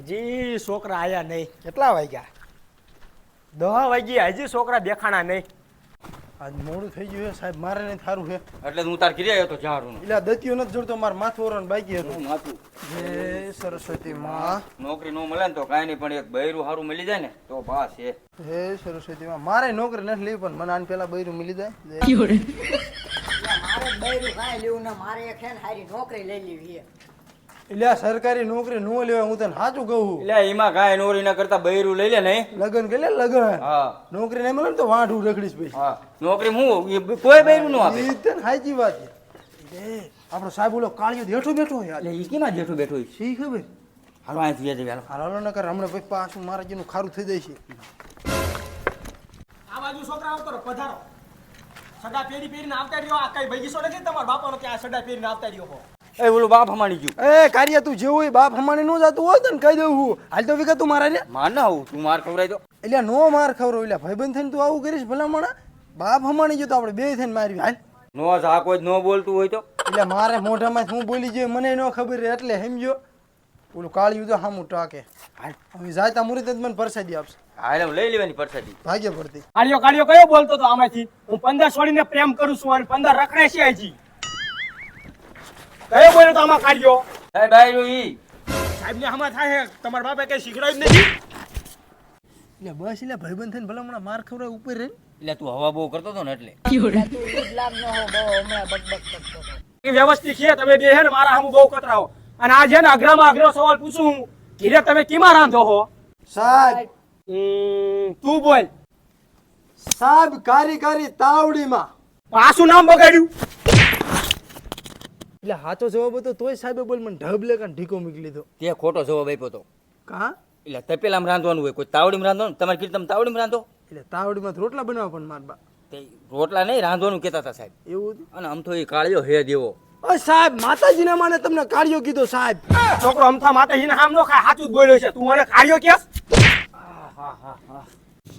હજી છોકરા આયા નહીં. કેટલા વાગ્યા? 10 વાગ્યા હજી છોકરા દેખાણા નહીં. આજ મોડું થઈ ગયું છે સાહેબ, મારે નહીં થારું છે. એટલે હું તાર ઘરે આવ્યો તો ઝાડું એટલે દત્યો નથી જોડતો, મારે માથું ઓરવાનું બાકી હતું. માથું હે સરસ્વતી માં, નોકરી નો મળે ને તો કાંઈ નહીં, પણ એક બૈરું સારું મળી જાય ને તો બસ છે. હે સરસ્વતી માં, મારે નોકરી નથી લેવી પણ મને આને પેલા બૈરું મળી જાય. મારે બૈરું કાંઈ લેવું ના, મારે એક છે ને સારી નોકરી લઈ લેવી છે. એટલે આ સરકારી નોકરી નો લેવાય, હું તને સાચું કહું. એટલે એમાં કાંઈ નોરી ના કરતા બૈરું લઈ લે નહીં. લગન કે લગન, હા નોકરી નહીં મળે ને તો વાંઢું રખડીશ ભાઈ. હા નોકરી હું કોઈ બૈરું ન આપે. ઈ તને સાચી વાત છે. એ આપણો સાહેબ ઓલો કાળિયો જેઠો બેઠો હોય. એટલે ઈ કેમાં જેઠું બેઠું હોય? શી ખબર? હાલો અહીંથી વેચે હાલો. હાલો ન કર, હમણાં ભાઈ પાછું મારા જેનું ખારું થઈ જાય છે. આ બાજુ છોકરા આવતો રહો, પધારો. સડા પેરીને આવતા રહ્યો. આ કઈ બગીચો નથી તમારા બાપાનો કે આ સડા પેરીને આવતા રહ્યો હો? એ બોલું બાપ હમાણી ગયું. એ કારિયા તું જેવું હોય બાપ હમાણી નો જાતું હોય તને કહી દઉં હું. હાલ તો વિકા તું મારા રે. માર ના આવું, તું માર ખવડાવી દો. એટલે નો માર ખવરો, એટલે ભાઈબંધ થઈને તું આવું કરીશ ભલામણા. બાપ હમાણી જો તો આપણે બે થઈને મારવી. હાલ નો જા કોઈ ન બોલતું હોય તો એટલે મારે મોઢામાં હું બોલી જોઈએ મને ન ખબર રહે એટલે સમજો. ઓલું કાળિયું તો હામું ટાકે. હાલ હવે જાયતા મુરીત જ મને પરસાદી આપશે. હાલ લઈ લેવાની પરસાદી. ભાગ્ય પડતી. કાળિયો કયો બોલતો તો આમાંથી? હું 15 છોડીને પ્રેમ કરું છું અને 15 રખડે છે હજી. કયો બોલ્યો તો આમાં કાળિયો? એ બૈરું ઈ સાહેબને આમાં થાય છે, તમારા બાપે કઈ શીખડાયું જ નથી. એટલે બસ એટલે ભાઈબંધ થઈને ભલામણા માર ખવરાય ઉપર રહે. એટલે તું હવા બહુ કરતો હતો ને એટલે. તું ઈદ લાભ ન હો, બહુ હમણાં બકબક કરતો હતો. એ વ્યવસ્થિત છે, તમે બે હે ને મારા સામું બહુ કતરાવો. અને આ છે ને અઘરામાં અઘરો સવાલ પૂછું હું, ઘીરે તમે કેમાં રાંધો હો? સાહેબ તું બોલ. સાહેબ કારી તાવડીમાં. આ શું નામ બગાડ્યું? એટલે સાચો જવાબ હતો તોય સાહેબે બોલ મને ઢબલે કાન ઢીકો મૂકી લીધો. તે ખોટો જવાબ આપ્યો તો. કા? એટલે તપેલામાં રાંધવાનું હોય, કોઈ તાવડીમાં રાંધવાનું. તમારે કીધું તમે તાવડીમાં રાંધો. એટલે તાવડીમાં રોટલા બનાવવા પણ માર બા. તે રોટલા નહીં રાંધવાનું કહેતા હતા સાહેબ. એવું હતું? અને આમ તો એ કાળિયો હે દેવો. ઓય સાહેબ માતાજીના માને તમને કાળિયો કીધો સાહેબ. છોકરો અમથા માતાજીને હામ નો ખાય, સાચું જ બોલ્યો છે. તું મને કાળિયો કેસ?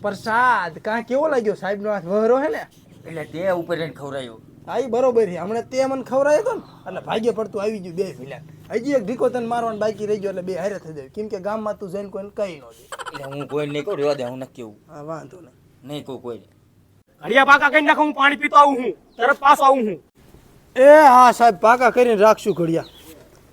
પ્રસાદ કા કેવો લાગ્યો સાહેબ નો હાથ વહરો હે ને? એટલે તે ઉપર રહીને ખવડાયો. હા ઈ બરોબર છે. હમણાં તે મને ખવરાયો હતો ને એટલે ભાગ્ય પડતું આવી ગયું બે ફિલાન. હજી એક ઢીકો તને મારવાનું બાકી રહી ગયો એટલે બે હારે થઈ જાય. કેમ કે ગામમાં તું જઈને કોઈને કહી ન દે. એટલે હું કોઈ નહીં કહું, રેવા દે, હું નથી કેવું. હા વાંધો નહીં. નહીં કહું કોઈ. હરિયા પાકા કઈ નાખો, હું પાણી પીતો આવું હું, તરત પાછો આવું હું. એ હા સાહેબ પાકા કરીને રાખશું ઘડિયા.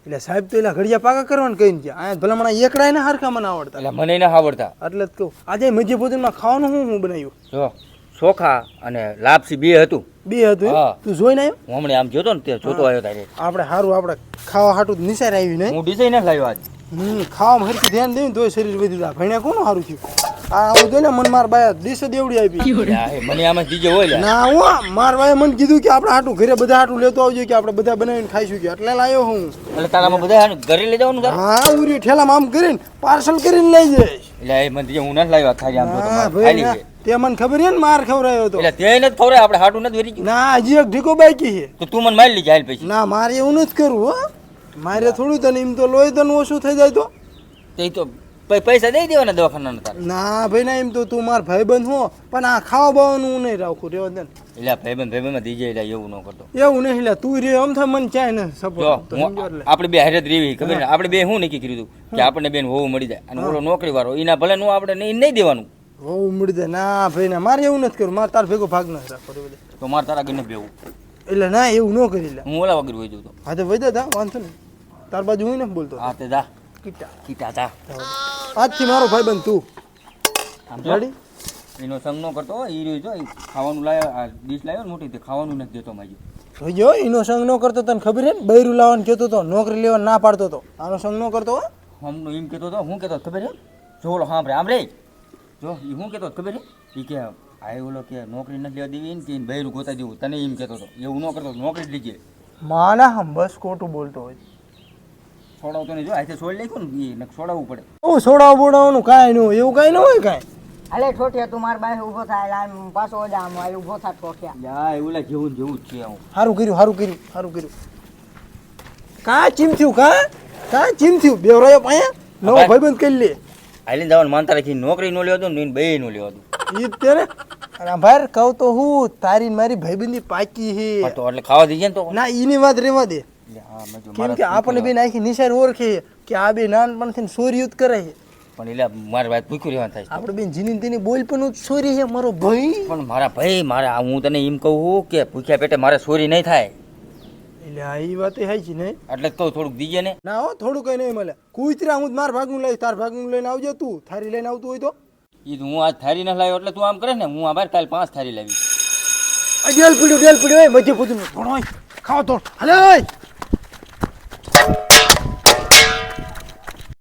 એટલે સાહેબ તો એલા ઘડિયા પાકા કરવાનું કહીને ગયા. અહીંયા ભલામણા એકડાય ને હરખા મને આવડતા. એટલે મને ના આવડતા. એટલે જ કહું આજે મધ્ય ભોજનમાં ખાવાનું હું બનાવ્યું? જો ચોખા અને લાપસી બે હતું. બે હતું એમ? હા. તું જોઈને આવ્યો? હું હમણાં આમ જોતો ને તે જોતો આવ્યો તારે. આપણે સારું આપણે ખાવા હાટું નિસાર આવી નહીં. હું ડિઝાઇન ના લાવ્યો આજ. ખાવામાં હરખી ધ્યાન દેવું તોય શરીર વધી જાય. ભણ્યા કોનું સારું થયું? આ હું જોઈને મન માર બાયા દિશે દેવડી આપી. એ મને આમાં દીજે હોય લે. ના હું માર બાએ મને કીધું કે આપણે હાટું ઘરે બધા હાટું લેતો આવજો કે આપણે બધા બનાવીને ખાઈશું કે એટલે લાવ્યો હું. એટલે તારામાં બધા ઘરે લઈ જવાનું તારે? હા ઉરી ઠેલામાં આમ કરીને પાર્સલ કરીને લઈ જઈશ. એટલે એ મને દીજે હું નથી લાવ્યો ખાલી આમ જોતો હા મારે ભાઈ ખાલી ના, છે. તે મને ખબર છે ને માર ખવરાયો હતો. એટલે તે નથી ખવડાય, આપણે હાટું નથી વેરી ગયું. ના હજી એક ઢીકો બાકી છે. તો તું મને મારી લીધી હાલ પછી. ના મારે એવું નથી કરવું હો. મારે થોડું તને એમ તો લોહી તને ઓછું થઈ જાય તો. તે તો પૈસા દઈ દેવાના દવાખાના તારે. ના ભાઈ ના એમ તો તું માર ભાઈબંધ હો પણ આ ખાવા બાવાનું હું નહીં રાખું રેવા દે ને. એટલે ભાઈબંધ દીજે એટલે એવું ન કરતો. એવું નહીં એટલે તું રે આમ થાય મને ચાય ને જો સપોર્ટ આપણે બે હારે જ રેવી ખબર ને. આપણે બે શું નક્કી કર્યું હતું કે આપણને બેન હોવું મળી જાય અને ઓલો નોકરી વાળો એના ભલે નું આપણે નહીં દેવાનું. હોવું મળી જાય. ના ભાઈ ના મારે એવું નથી કરવું. મારે તાર ભેગો ભાગ ન રાખો રે બધે. તો મારે તારા ઘરને બેવું. એટલે ના એવું ન કરી લે. હું ઓલા વગર હોઈ જઉં તો. હા તો વૈદા તા વાંધો નહીં. તાર બાજુ હું નથી બોલતો. હા તે જા કીટા કીટા જા. આજથી મારો ભાઈબંધ તું. આમ જો રેડી? એનો સંગ ન કરતો હોય એ રહ્યો જો ઈ ખાવાનું લાવ્યો ડીશ લાવ્યો ને મોટી તે ખાવાનું નથી દેતો માજી. જોઈજો એનો સંગ ન કરતો તને ખબર છે ને? બૈરું લાવવાનું કહેતો તો નોકરી લેવા ના પાડતો તો. આનો સંગ ન કરતો હો. હમનો એમ કહેતો હતો. હું કહેતો હતો ખબર છે? જો ઓલો સાંભળે આમ રે જો એ હું કહેતો હતો ખબર છે? એ કે આ ઓલો કે નોકરી નથી લેવા દેવી ને કે એને બૈરું ગોતા દેવું તને એમ કહેતો હતો. એવું ન કરતો, નોકરી જ લીજે. માના હમ બસ ખોટું બોલતો હોય. છોડાવતો નહીં, જો હાથે છોડી નાખ્યો ને એ છોડાવવું પડે. હું છોડાવ બોડાવવાનું કાંઈ ન હોય એવું કાંઈ ન હોય કાંઈ. હાલે ઠોઠિયા તું મારા પાસે ઊભો થાય, આમ પાછો ઓજા આમ આ ઊભો થા ઠોઠિયા. યા એવું લા જેવું જ છે હું. સારું કર્યું. કાં ચીમ થયું કાં ચીમ થયું બેવરાયો પાયા નવો ભાઈબંધ કરી લે. હાલીને જવાનું માનતા રાખી નોકરી નો લેવા દો ને બે નો લેવા દો. ઈ જ તે ને. અને ભાઈ કહું તો હું તારી મારી ભાઈબંધી પાકી હે. તો એટલે ખાવા દીજે ને તો. ના ઈની વાત રેવા દે. એટલે હા મેં જો કેમ કે આપણને બેન આખી નિશાળ ઓળખે કે આ બે નાનપણથી ચોરી જ કરે છે. પણ એટલે મારી વાત ભૂખ્યું રહેવાનું થાય છે. આપણે બેન જીની તેની બોલ પણ ચોરી છે મારો ભાઈ. પણ મારા ભાઈ મારા હું તને એમ કહું કે ભૂખ્યા પેટે મારે ચોરી નહીં થાય એટલે આ ઈ વાત હાઈ છે નહીં. એટલે જ કહું થોડુંક દીજે ને. ના હો થોડું કઈ નહીં મળે. કુતરા હું માર ભાગનું લઈશ, તાર ભાગનું લઈને આવજો. તું થારી લઈને આવતું હોય તો એ તો હું આજ થારી ન લાવ્યો એટલે તું આમ કરે ને હું આ બાર કાલ 5 થારી લાવી. બેલ પડ્યું એ મધ્ય પૂજન ભણો ખાઓ તો હલે.